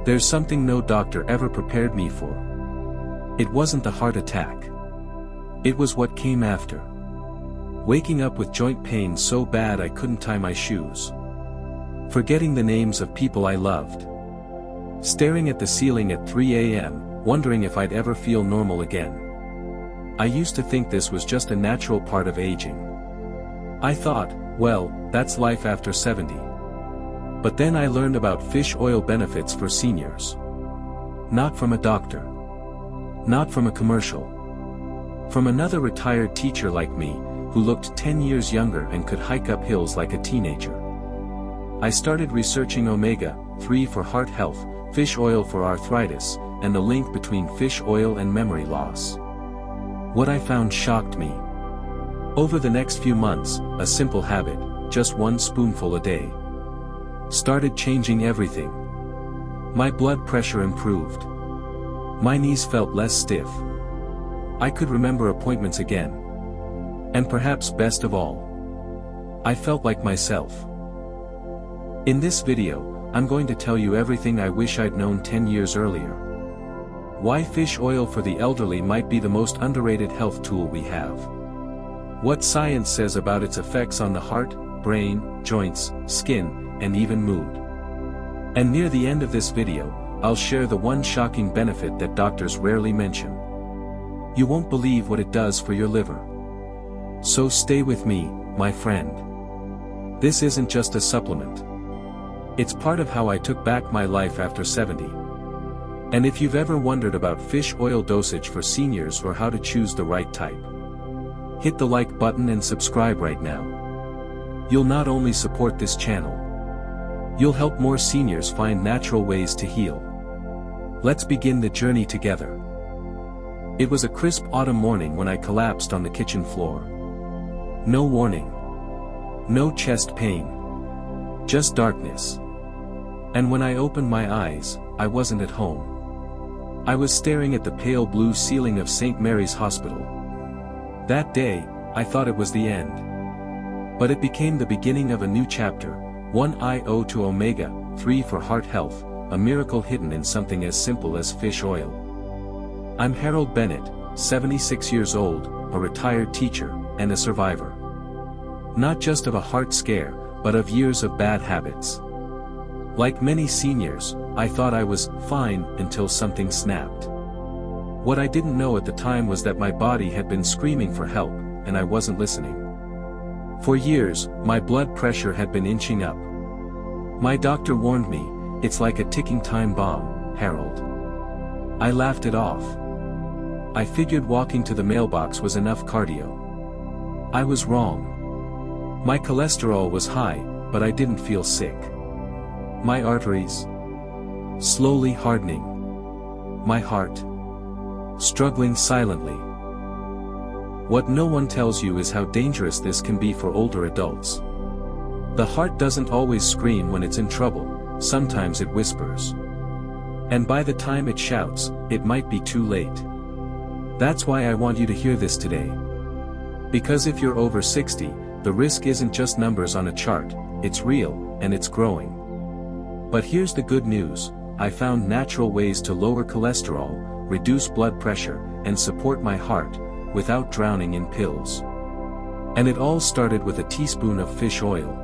There's something no doctor ever prepared me for. It wasn't the heart attack. It was what came after. Waking up with joint pain so bad I couldn't tie my shoes. Forgetting the names of people I loved. Staring at the ceiling at 3 a.m., wondering if I'd ever feel normal again. I used to think this was just a natural part of aging. I thought, well, that's life after 70. But then I learned about fish oil benefits for seniors. Not from a doctor. Not from a commercial. From another retired teacher like me, who looked 10 years younger and could hike up hills like a teenager. I started researching Omega-3 for heart health, fish oil for arthritis, and the link between fish oil and memory loss. What I found shocked me. Over the next few months, a simple habit, just 1 spoonful a day, started changing everything. My blood pressure improved. My knees felt less stiff. I could remember appointments again. And perhaps best of all, I felt like myself. In this video, I'm going to tell you everything I wish I'd known 10 years earlier. Why fish oil for the elderly might be the most underrated health tool we have. What science says about its effects on the heart, brain, joints, skin, and even mood. And near the end of this video, I'll share the one shocking benefit that doctors rarely mention. You won't believe what it does for your liver. So stay with me, my friend. This isn't just a supplement. It's part of how I took back my life after 70. And if you've ever wondered about fish oil dosage for seniors or how to choose the right type, hit the like button and subscribe right now. You'll not only support this channel, you'll help more seniors find natural ways to heal. Let's begin the journey together. It was a crisp autumn morning when I collapsed on the kitchen floor. No warning. No chest pain. Just darkness. And when I opened my eyes, I wasn't at home. I was staring at the pale blue ceiling of St. Mary's Hospital. That day, I thought it was the end. But it became the beginning of a new chapter, one I owe to Omega-3 for heart health, a miracle hidden in something as simple as fish oil. I'm Harold Bennett, 76 years old, a retired teacher, and a survivor. Not just of a heart scare, but of years of bad habits. Like many seniors, I thought I was fine until something snapped. What I didn't know at the time was that my body had been screaming for help, and I wasn't listening. For years, my blood pressure had been inching up. My doctor warned me, it's like a ticking time bomb, Harold. I laughed it off. I figured walking to the mailbox was enough cardio. I was wrong. My cholesterol was high, but I didn't feel sick. My arteries slowly hardening. My heart struggling silently. What no one tells you is how dangerous this can be for older adults. The heart doesn't always scream when it's in trouble, sometimes it whispers. And by the time it shouts, it might be too late. That's why I want you to hear this today. Because if you're over 60, the risk isn't just numbers on a chart, it's real, and it's growing. But here's the good news, I found natural ways to lower cholesterol, reduce blood pressure, and support my heart, without drowning in pills. And it all started with a teaspoon of fish oil.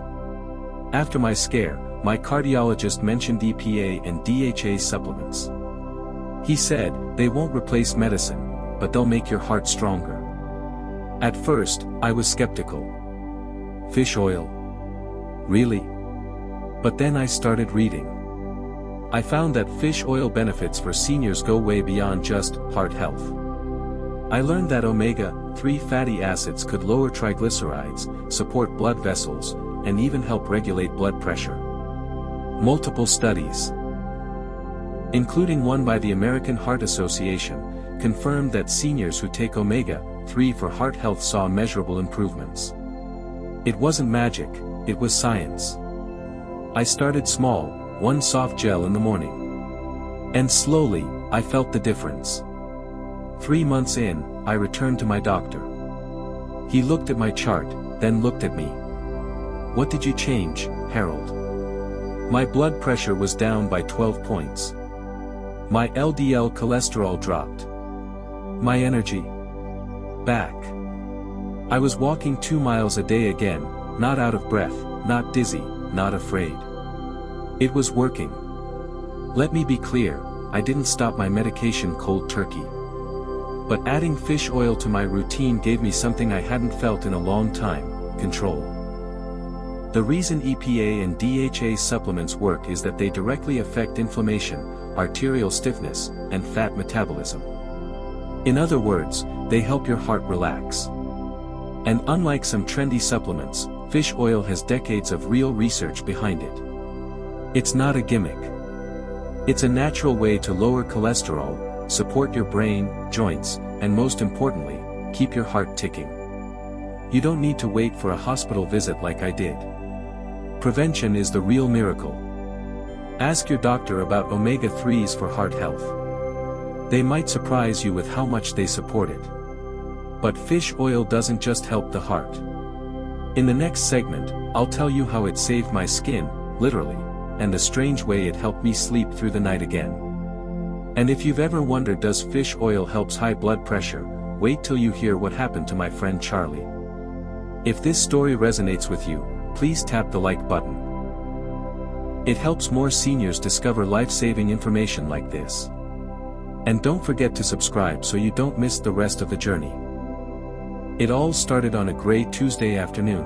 After my scare, my cardiologist mentioned EPA and DHA supplements. He said, they won't replace medicine, but they'll make your heart stronger. At first, I was skeptical. Fish oil? Really? But then I started reading. I found that fish oil benefits for seniors go way beyond just heart health. I learned that omega-3 fatty acids could lower triglycerides, support blood vessels, and even help regulate blood pressure. Multiple studies, including one by the American Heart Association, confirmed that seniors who take omega-3 for heart health saw measurable improvements. It wasn't magic, it was science. I started small, one soft gel in the morning. And slowly, I felt the difference. 3 months in, I returned to my doctor. He looked at my chart, then looked at me. What did you change, Harold? My blood pressure was down by 12 points. My LDL cholesterol dropped. My energy back. I was walking 2 miles a day again, not out of breath, not dizzy, not afraid. It was working. Let me be clear, I didn't stop my medication cold turkey. But adding fish oil to my routine gave me something I hadn't felt in a long time: control. The reason EPA and DHA supplements work is that they directly affect inflammation, arterial stiffness, and fat metabolism. In other words, they help your heart relax. And unlike some trendy supplements, fish oil has decades of real research behind it. It's not a gimmick. It's a natural way to lower cholesterol, support your brain, joints, and most importantly, keep your heart ticking. You don't need to wait for a hospital visit like I did. Prevention is the real miracle. Ask your doctor about omega-3s for heart health. They might surprise you with how much they support it. But fish oil doesn't just help the heart. In the next segment, I'll tell you how it saved my skin, literally, and the strange way it helped me sleep through the night again. And if you've ever wondered does fish oil helps high blood pressure, wait till you hear what happened to my friend Charlie. If this story resonates with you, please tap the like button. It helps more seniors discover life-saving information like this. And don't forget to subscribe so you don't miss the rest of the journey. It all started on a gray Tuesday afternoon.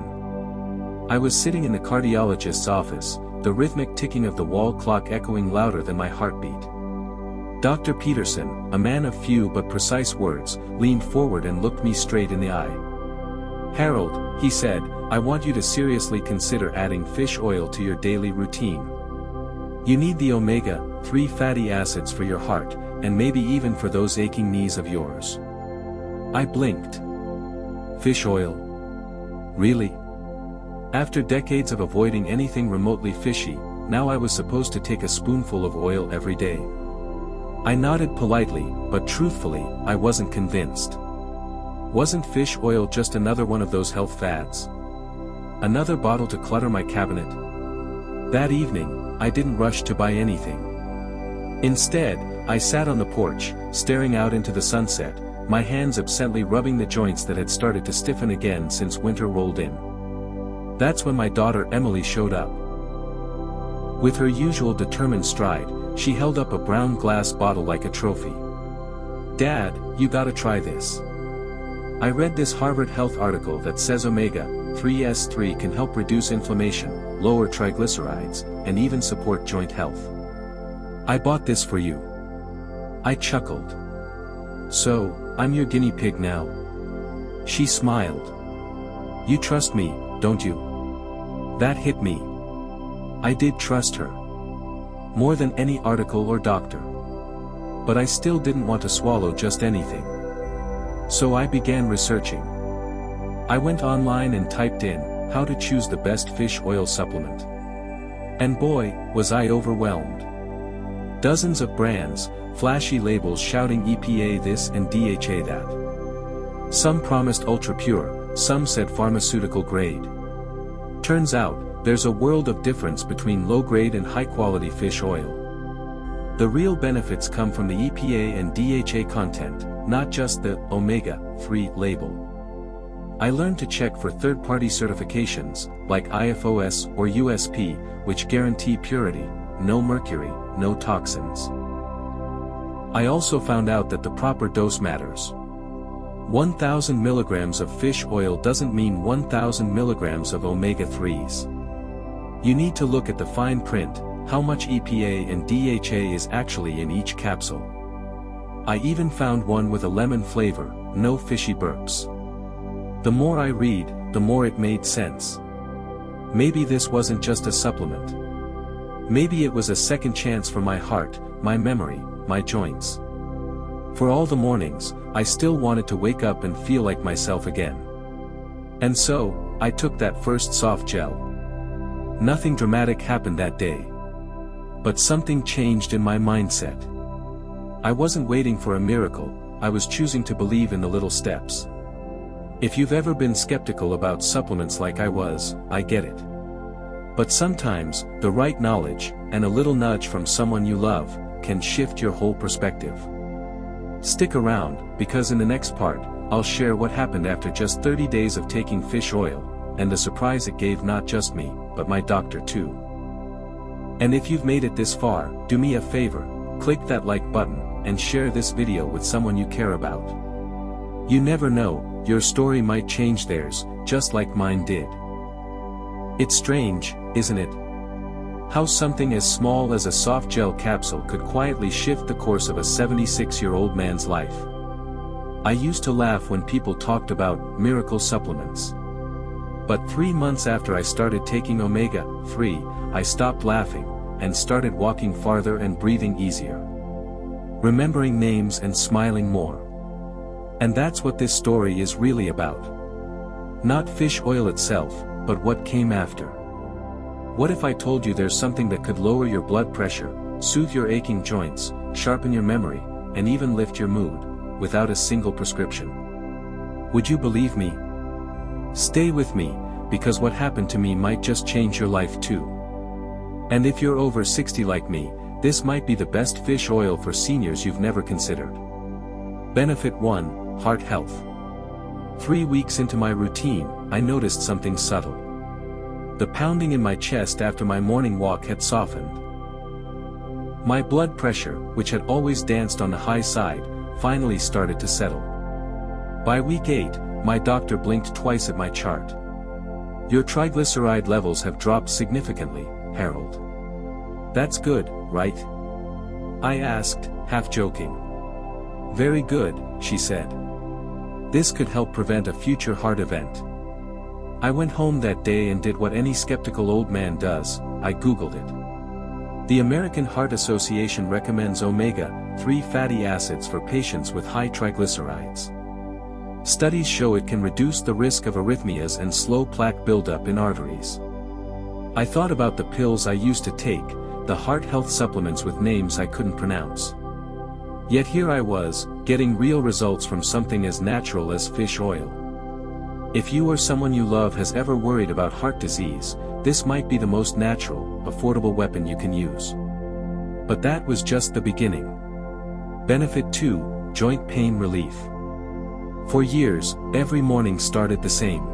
I was sitting in the cardiologist's office, the rhythmic ticking of the wall clock echoing louder than my heartbeat. Dr. Peterson, a man of few but precise words, leaned forward and looked me straight in the eye. "Harold," he said, "I want you to seriously consider adding fish oil to your daily routine. You need the omega-3 fatty acids for your heart, and maybe even for those aching knees of yours." I blinked. Fish oil? Really? After decades of avoiding anything remotely fishy, now I was supposed to take a spoonful of oil every day. I nodded politely, but truthfully, I wasn't convinced. Wasn't fish oil just another one of those health fads? Another bottle to clutter my cabinet? That evening, I didn't rush to buy anything. Instead, I sat on the porch, staring out into the sunset, my hands absently rubbing the joints that had started to stiffen again since winter rolled in. That's when my daughter Emily showed up. With her usual determined stride, she held up a brown glass bottle like a trophy. "Dad, you gotta try this. I read this Harvard Health article that says omega-3 can help reduce inflammation, lower triglycerides, and even support joint health. I bought this for you." I chuckled. "So, I'm your guinea pig now?" She smiled. "You trust me, don't you?" That hit me. I did trust her. More than any article or doctor. But I still didn't want to swallow just anything. So I began researching. I went online and typed in, how to choose the best fish oil supplement. And boy, was I overwhelmed. Dozens of brands, flashy labels shouting EPA this and DHA that. Some promised ultra pure, some said pharmaceutical grade. Turns out, there's a world of difference between low-grade and high-quality fish oil. The real benefits come from the EPA and DHA content, not just the omega-3 label. I learned to check for third-party certifications, like IFOS or USP, which guarantee purity, no mercury, no toxins. I also found out that the proper dose matters. 1,000 milligrams of fish oil doesn't mean 1,000 milligrams of omega-3s. You need to look at the fine print, how much EPA and DHA is actually in each capsule. I even found one with a lemon flavor, no fishy burps. The more I read, the more it made sense. Maybe this wasn't just a supplement. Maybe it was a second chance for my heart, my memory, my joints. For all the mornings, I still wanted to wake up and feel like myself again. And so, I took that first soft gel. Nothing dramatic happened that day. But something changed in my mindset. I wasn't waiting for a miracle, I was choosing to believe in the little steps. If you've ever been skeptical about supplements like I was, I get it. But sometimes, the right knowledge, and a little nudge from someone you love, can shift your whole perspective. Stick around, because in the next part, I'll share what happened after just 30 days of taking fish oil, and the surprise it gave not just me, but my doctor too. And if you've made it this far, do me a favor, click that like button, and share this video with someone you care about. You never know, your story might change theirs, just like mine did. It's strange, isn't it? How something as small as a soft gel capsule could quietly shift the course of a 76-year-old man's life. I used to laugh when people talked about miracle supplements. But 3 months after I started taking Omega-3, I stopped laughing, and started walking farther and breathing easier. Remembering names and smiling more. And that's what this story is really about. Not fish oil itself, but what came after. What if I told you there's something that could lower your blood pressure, soothe your aching joints, sharpen your memory, and even lift your mood, without a single prescription? Would you believe me? Stay with me, because what happened to me might just change your life too. And if you're over 60 like me, this might be the best fish oil for seniors you've never considered. Benefit 1, Heart Health. 3 weeks into my routine, I noticed something subtle. The pounding in my chest after my morning walk had softened. My blood pressure, which had always danced on the high side, finally started to settle. By week 8, my doctor blinked twice at my chart. Your triglyceride levels have dropped significantly, Harold. That's good, right? I asked, half joking. Very good, she said. This could help prevent a future heart event. I went home that day and did what any skeptical old man does, I Googled it. The American Heart Association recommends omega-3 fatty acids for patients with high triglycerides. Studies show it can reduce the risk of arrhythmias and slow plaque buildup in arteries. I thought about the pills I used to take, the heart health supplements with names I couldn't pronounce. Yet here I was, getting real results from something as natural as fish oil. If you or someone you love has ever worried about heart disease, this might be the most natural, affordable weapon you can use. But that was just the beginning. Benefit 2, Joint Pain Relief. For years, every morning started the same.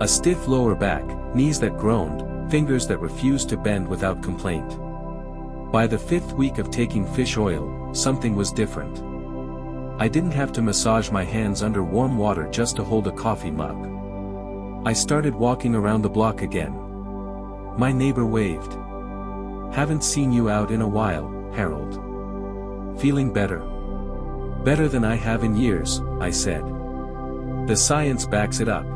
A stiff lower back, knees that groaned, fingers that refused to bend without complaint. By the 5th week of taking fish oil, something was different. I didn't have to massage my hands under warm water just to hold a coffee mug. I started walking around the block again. My neighbor waved. Haven't seen you out in a while, Harold. Feeling better? Better than I have in years, I said. The science backs it up.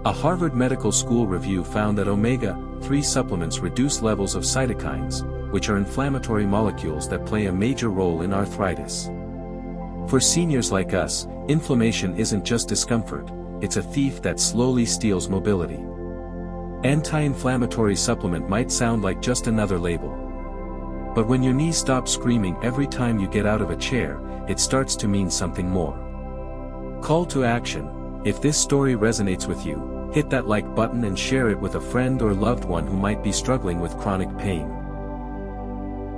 A Harvard Medical School review found that omega-3 supplements reduce levels of cytokines, which are inflammatory molecules that play a major role in arthritis. For seniors like us, inflammation isn't just discomfort, it's a thief that slowly steals mobility. Anti-inflammatory supplement might sound like just another label. But when your knee stops screaming every time you get out of a chair, it starts to mean something more. Call to action: if this story resonates with you, hit that like button and share it with a friend or loved one who might be struggling with chronic pain.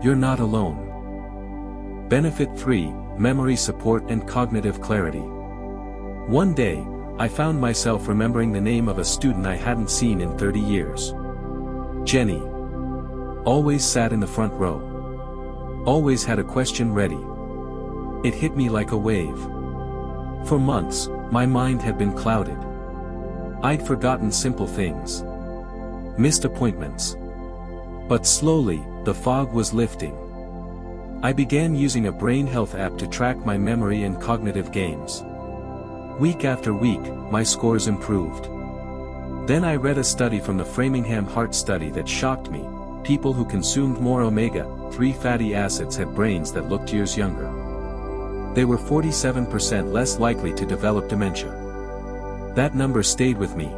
You're not alone. Benefit 3, Memory Support and Cognitive Clarity. One day, I found myself remembering the name of a student I hadn't seen in 30 years. Jenny. Always sat in the front row. Always had a question ready. It hit me like a wave. For months, my mind had been clouded. I'd forgotten simple things. Missed appointments. But slowly, the fog was lifting. I began using a brain health app to track my memory and cognitive gains. Week after week, my scores improved. Then I read a study from the Framingham Heart Study that shocked me. People who consumed more omega-3 fatty acids had brains that looked years younger. They were 47% less likely to develop dementia. That number stayed with me.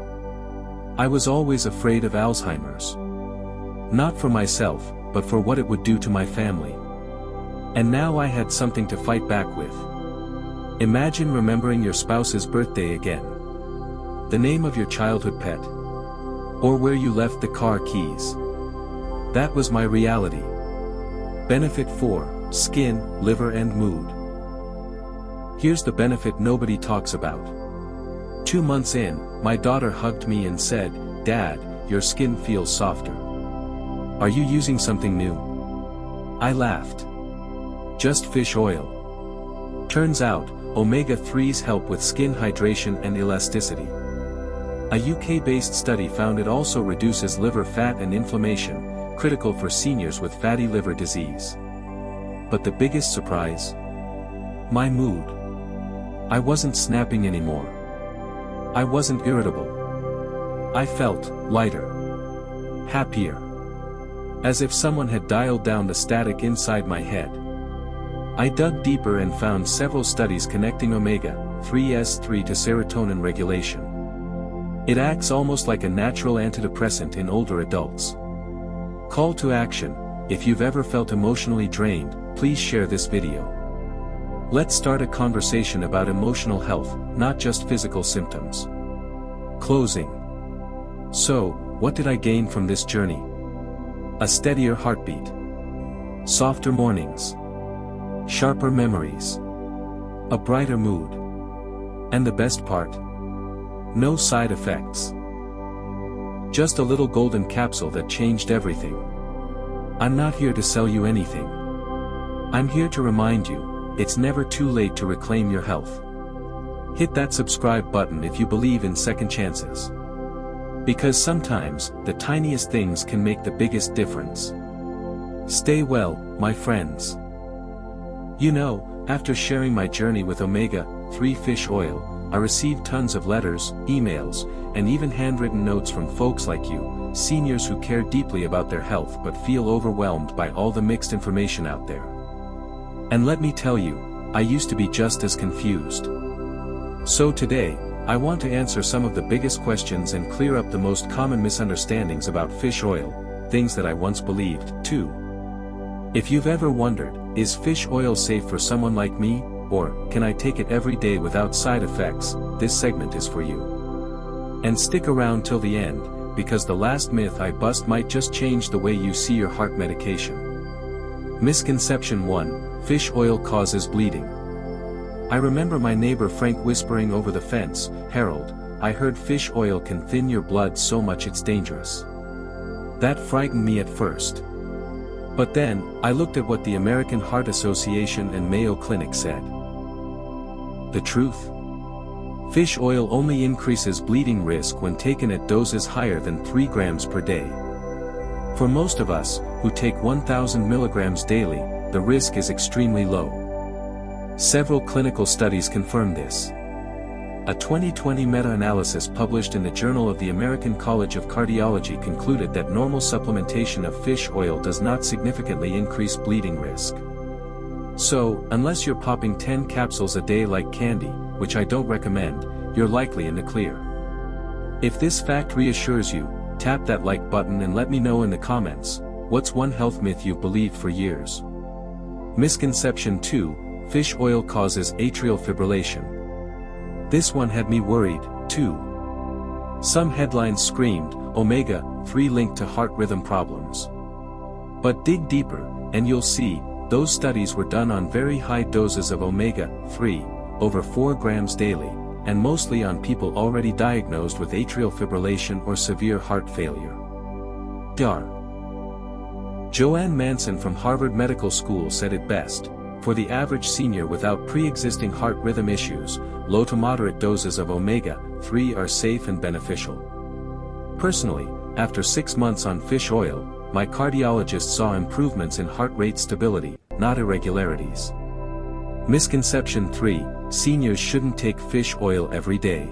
I was always afraid of Alzheimer's. Not for myself, but for what it would do to my family. And now I had something to fight back with. Imagine remembering your spouse's birthday again. The name of your childhood pet. Or where you left the car keys. That was my reality. Benefit 4, Skin, Liver and Mood. Here's the benefit nobody talks about. 2 months in, my daughter hugged me and said, "Dad, your skin feels softer. Are you using something new?" I laughed. Just fish oil. Turns out, omega-3s help with skin hydration and elasticity. A UK-based study found it also reduces liver fat and inflammation, critical for seniors with fatty liver disease. But the biggest surprise? My mood. I wasn't snapping anymore. I wasn't irritable. I felt lighter. Happier. As if someone had dialed down the static inside my head. I dug deeper and found several studies connecting omega-3s to serotonin regulation. It acts almost like a natural antidepressant in older adults. Call to action: if you've ever felt emotionally drained, please share this video. Let's start a conversation about emotional health, not just physical symptoms. Closing. So, what did I gain from this journey? A steadier heartbeat. Softer mornings. Sharper memories. A brighter mood. And the best part? No side effects. Just a little golden capsule that changed everything. I'm not here to sell you anything. I'm here to remind you, it's never too late to reclaim your health. Hit that subscribe button if you believe in second chances. Because sometimes, the tiniest things can make the biggest difference. Stay well, my friends. You know, after sharing my journey with omega-3 fish oil, I received tons of letters, emails, and even handwritten notes from folks like you, seniors who care deeply about their health but feel overwhelmed by all the mixed information out there. And let me tell you, I used to be just as confused. So today, I want to answer some of the biggest questions and clear up the most common misunderstandings about fish oil, things that I once believed, too. If you've ever wondered, is fish oil safe for someone like me, or can I take it every day without side effects, this segment is for you. And stick around till the end, because the last myth I bust might just change the way you see your heart medication. Misconception 1, fish oil causes bleeding. I remember my neighbor Frank whispering over the fence, "Harold, I heard fish oil can thin your blood so much it's dangerous." That frightened me at first. But then, I looked at what the American Heart Association and Mayo Clinic said. The truth? Fish oil only increases bleeding risk when taken at doses higher than 3 grams per day. For most of us, who take 1,000 milligrams daily, the risk is extremely low. Several clinical studies confirm this. A 2020 meta-analysis published in the Journal of the American College of Cardiology concluded that normal supplementation of fish oil does not significantly increase bleeding risk. So, unless you're popping 10 capsules a day like candy, which I don't recommend, you're likely in the clear. If this fact reassures you, tap that like button and let me know in the comments, what's one health myth you've believed for years? Misconception 2, fish oil causes atrial fibrillation. This one had me worried, too. Some headlines screamed, omega-3 linked to heart rhythm problems. But dig deeper, and you'll see, those studies were done on very high doses of omega-3, over 4 grams daily, and mostly on people already diagnosed with atrial fibrillation or severe heart failure. Dr. Joanne Manson from Harvard Medical School said it best. For the average senior without pre-existing heart rhythm issues, low to moderate doses of omega-3 are safe and beneficial. Personally, after 6 months on fish oil, my cardiologist saw improvements in heart rate stability, not irregularities. Misconception 3, seniors shouldn't take fish oil every day.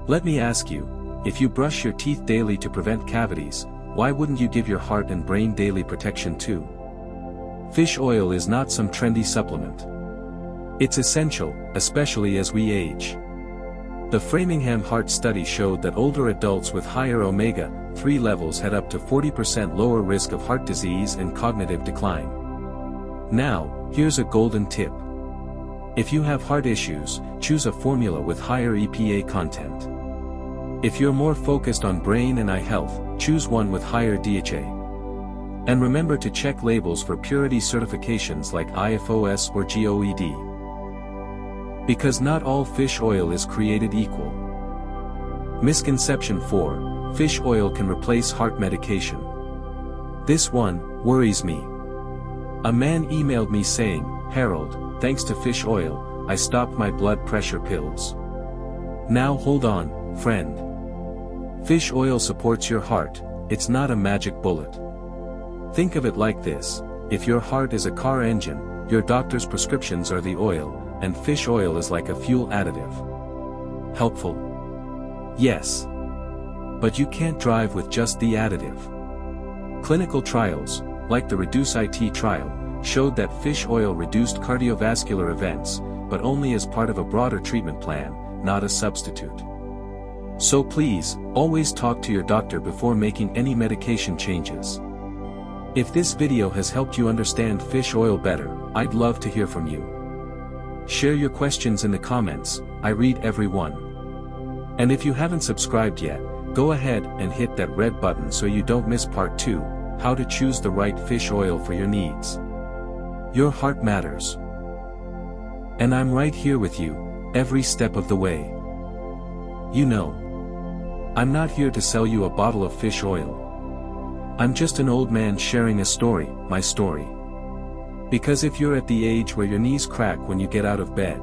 Let me ask you, if you brush your teeth daily to prevent cavities, why wouldn't you give your heart and brain daily protection too? Fish oil is not some trendy supplement. It's essential, especially as we age. The Framingham Heart Study showed that older adults with higher omega-3 levels had up to 40% lower risk of heart disease and cognitive decline. Now, here's a golden tip. If you have heart issues, choose a formula with higher EPA content. If you're more focused on brain and eye health, choose one with higher DHA. And remember to check labels for purity certifications like IFOS or GOED. Because not all fish oil is created equal. Misconception 4, fish oil can replace heart medication. This one worries me. A man emailed me saying, "Harold, thanks to fish oil, I stopped my blood pressure pills." Now hold on, friend. Fish oil supports your heart, it's not a magic bullet. Think of it like this: if your heart is a car engine, your doctor's prescriptions are the oil, and fish oil is like a fuel additive. Helpful? Yes. But you can't drive with just the additive. Clinical trials, like the REDUCE-IT trial, showed that fish oil reduced cardiovascular events, but only as part of a broader treatment plan, not a substitute. So please, always talk to your doctor before making any medication changes. If this video has helped you understand fish oil better, I'd love to hear from you. Share your questions in the comments, I read every one. And if you haven't subscribed yet, go ahead and hit that red button so you don't miss part 2, how to choose the right fish oil for your needs. Your heart matters. And I'm right here with you, every step of the way. You know, I'm not here to sell you a bottle of fish oil. I'm just an old man sharing a story, my story. Because if you're at the age where your knees crack when you get out of bed,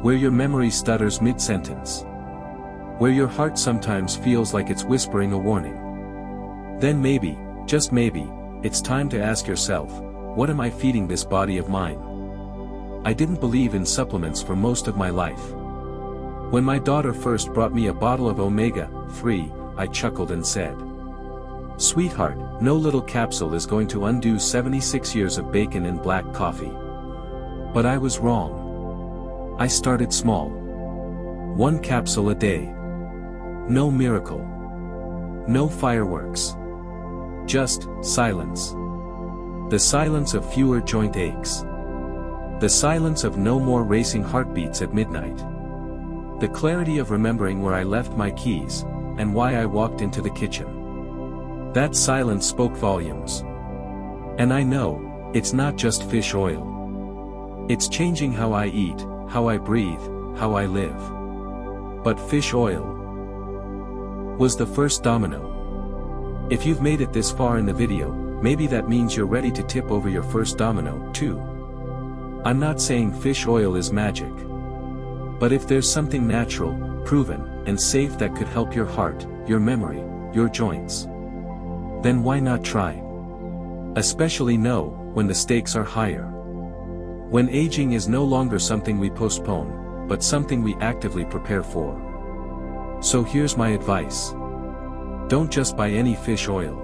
where your memory stutters mid-sentence, where your heart sometimes feels like it's whispering a warning, then maybe, just maybe, it's time to ask yourself, what am I feeding this body of mine? I didn't believe in supplements for most of my life. When my daughter first brought me a bottle of Omega-3, I chuckled and said, "Sweetheart, no little capsule is going to undo 76 years of bacon and black coffee." But I was wrong. I started small. 1 capsule a day. No miracle. No fireworks. Just silence. The silence of fewer joint aches. The silence of no more racing heartbeats at midnight. The clarity of remembering where I left my keys, and why I walked into the kitchen. That silence spoke volumes. And I know, it's not just fish oil. It's changing how I eat, how I breathe, how I live. But fish oil was the first domino. If you've made it this far in the video, maybe that means you're ready to tip over your first domino, too. I'm not saying fish oil is magic. But if there's something natural, proven, and safe that could help your heart, your memory, your joints, then why not try? Especially now, when the stakes are higher. When aging is no longer something we postpone, but something we actively prepare for. So here's my advice. Don't just buy any fish oil.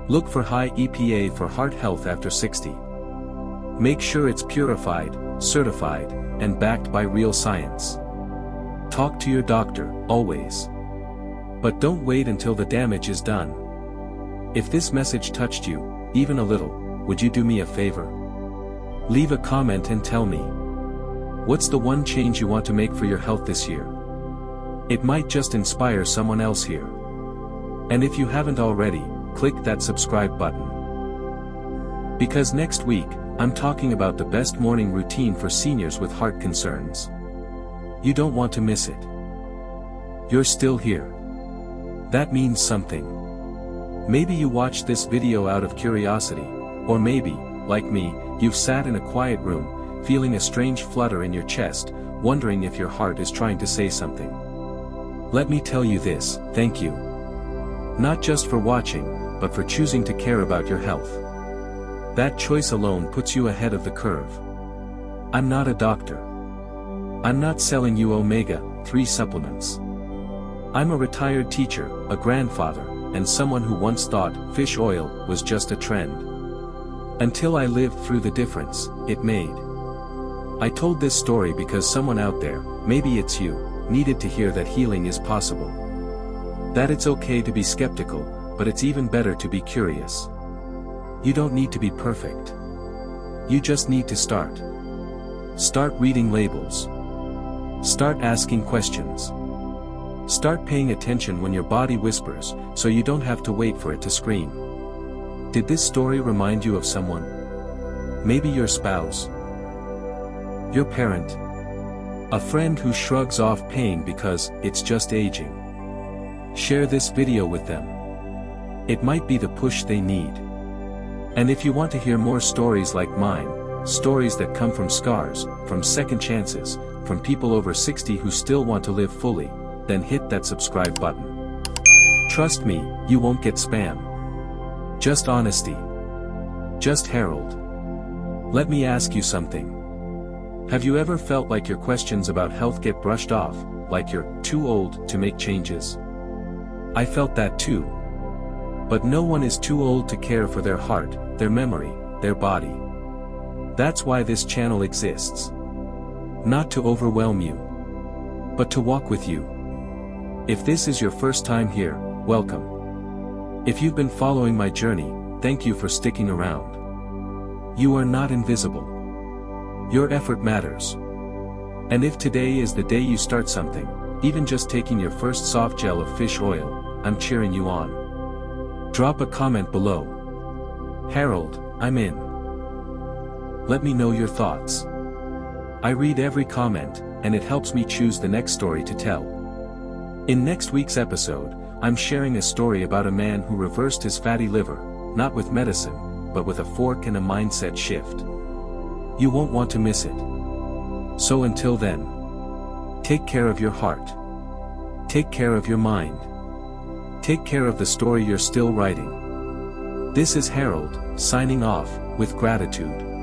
Look for high EPA for heart health after 60. Make sure it's purified, certified, and backed by real science. Talk to your doctor, always. But don't wait until the damage is done. If this message touched you, even a little, would you do me a favor? Leave a comment and tell me. What's the one change you want to make for your health this year? It might just inspire someone else here. And if you haven't already, click that subscribe button. Because next week, I'm talking about the best morning routine for seniors with heart concerns. You don't want to miss it. You're still here. That means something. Maybe you watched this video out of curiosity, or maybe, like me, you've sat in a quiet room, feeling a strange flutter in your chest, wondering if your heart is trying to say something. Let me tell you this, thank you. Not just for watching, but for choosing to care about your health. That choice alone puts you ahead of the curve. I'm not a doctor. I'm not selling you Omega-3 supplements. I'm a retired teacher, a grandfather, and someone who once thought fish oil was just a trend. Until I lived through the difference it made. I told this story because someone out there, maybe it's you, needed to hear that healing is possible. That it's okay to be skeptical, but it's even better to be curious. You don't need to be perfect. You just need to start. Start reading labels. Start asking questions. Start paying attention when your body whispers, so you don't have to wait for it to scream. Did this story remind you of someone? Maybe your spouse, your parent, a friend who shrugs off pain because it's just aging. Share this video with them. It might be the push they need. And if you want to hear more stories like mine, stories that come from scars, from second chances, from people over 60 who still want to live fully, then hit that subscribe button. Trust me, you won't get spam. Just honesty. Just Harold. Let me ask you something. Have you ever felt like your questions about health get brushed off, like you're too old to make changes? I felt that too. But no one is too old to care for their heart, their memory, their body. That's why this channel exists. Not to overwhelm you, but to walk with you. If this is your first time here, welcome. If you've been following my journey, thank you for sticking around. You are not invisible. Your effort matters. And if today is the day you start something, even just taking your first soft gel of fish oil, I'm cheering you on. Drop a comment below. Harold, I'm in. Let me know your thoughts. I read every comment, and it helps me choose the next story to tell. In next week's episode, I'm sharing a story about a man who reversed his fatty liver, not with medicine, but with a fork and a mindset shift. You won't want to miss it. So until then, take care of your heart. Take care of your mind. Take care of the story you're still writing. This is Harold, signing off, with gratitude.